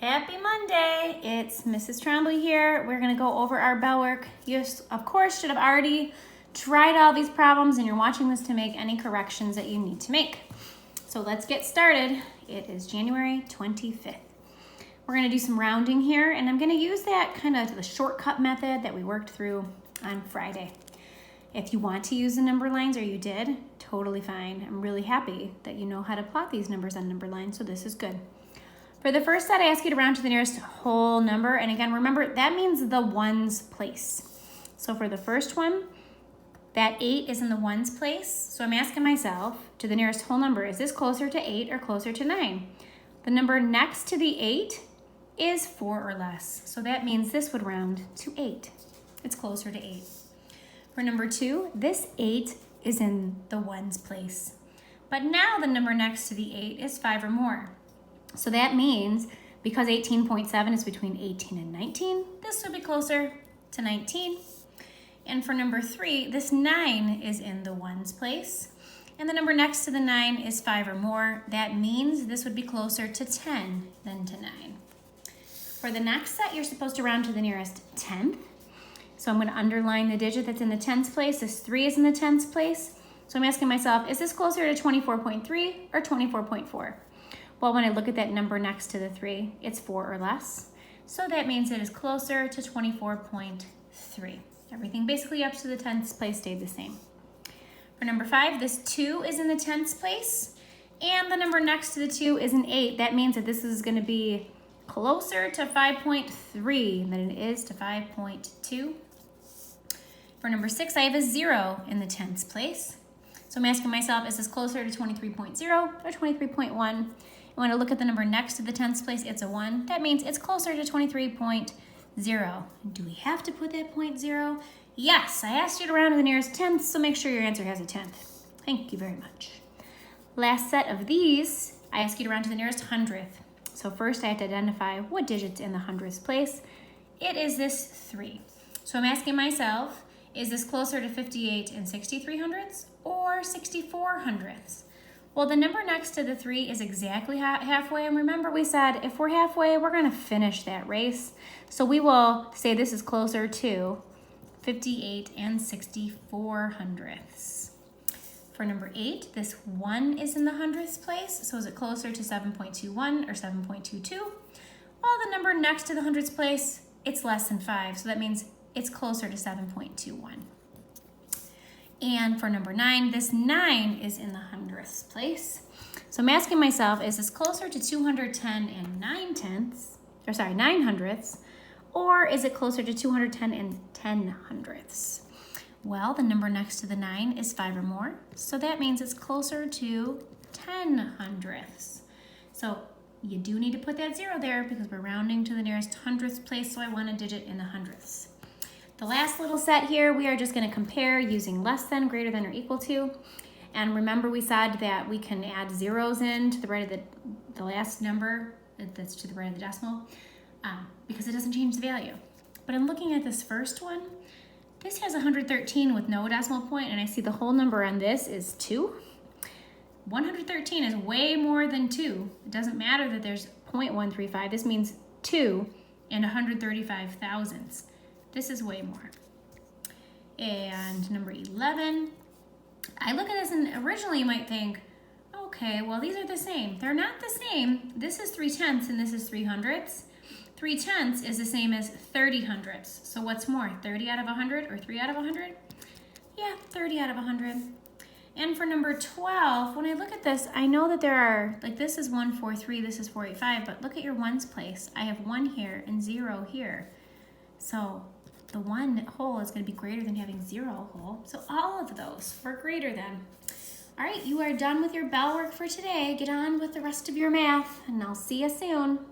Happy Monday! It's Mrs. Trombley here. We're going to go over our bell work. You, of course, should have already tried all these problems and you're watching this to make any corrections that you need to make. So let's get started. It is January 25th. We're going to do some rounding here, and I'm going to use that kind of the shortcut method that we worked through on Friday. If you want to use the number lines, or you did, totally fine. I'm really happy that you know how to plot these numbers on number lines, so this is good. For the first set, I ask you to round to the nearest whole number. And again, remember, that means the ones place. So for the first one, that 8 is in the ones place. So I'm asking myself, to the nearest whole number, is this closer to 8 or closer to 9? The number next to the 8 is 4 or less. So that means this would round to 8. It's closer to 8. For number 2, this 8 is in the ones place. But now the number next to the 8 is 5 or more. So that means, because 18.7 is between 18 and 19, this would be closer to 19. And for number 3, this 9 is in the ones place. And the number next to the 9 is 5 or more. That means this would be closer to 10 than to 9. For the next set, you're supposed to round to the nearest tenth. So I'm going to underline the digit that's in the tens place. This 3 is in the tens place. So I'm asking myself, is this closer to 24.3 or 24.4? Well, when I look at that number next to the 3, it's 4 or less. So that means it is closer to 24.3. Everything basically up to the tens place stayed the same. For number 5, this 2 is in the tens place, and the number next to the 2 is an 8. That means that this is going to be closer to 5.3 than it is to 5.2. For number 6, I have a 0 in the tens place. So I'm asking myself, is this closer to 23.0 or 23.1? When I look at the number next to the tens place, it's a 1. That means it's closer to 23.0. Do we have to put that 0.0? Yes, I asked you to round to the nearest tenth, so make sure your answer has a tenth. Thank you very much. Last set of these, I ask you to round to the nearest hundredth. So first I have to identify what digit's in the hundredths place. It is this 3. So I'm asking myself, is this closer to 58 and 63 hundredths or 64 hundredths? Well, the number next to the 3 is exactly halfway, and remember we said if we're halfway, we're going to finish that race. So we will say this is closer to 58 and 64 hundredths. For number 8, this 1 is in the hundredths place, so is it closer to 7.21 or 7.22? Well, the number next to the hundredths place, it's less than 5, so that means it's closer to 7.21. And for number 9, this 9 is in the hundredths place. So I'm asking myself, is this closer to 210 and 9 hundredths, or is it closer to 210 and 10 hundredths? Well, the number next to the 9 is 5 or more, so that means it's closer to 10 hundredths. So you do need to put that 0 there because we're rounding to the nearest hundredths place, so I want a digit in the hundredths. The last little set here, we are just going to compare using less than, greater than, or equal to. And remember we said that we can add zeros in to the right of the last number that's to the right of the decimal because it doesn't change the value. But I'm looking at this first one. This has 113 with no decimal point, and I see the whole number on this is 2. 113 is way more than 2. It doesn't matter that there's 0.135. This means 2 and 135 thousandths. This is way more. And number 11, I look at this and originally you might think, okay, well these are the same. They're not the same. This is 3/10 and this is 3 hundredths. 3/10 is the same as 30 hundredths. So what's more, 30 out of 100 or 3 out of 100? Yeah, 30 out of 100. And for number 12, when I look at this, I know that there are, like this is 143, this is 485, but look at your ones place. I have 1 here and 0 here. So the 1 whole is going to be greater than having 0 whole. So all of those were greater than. All right, you are done with your bell work for today. Get on with the rest of your math, and I'll see you soon.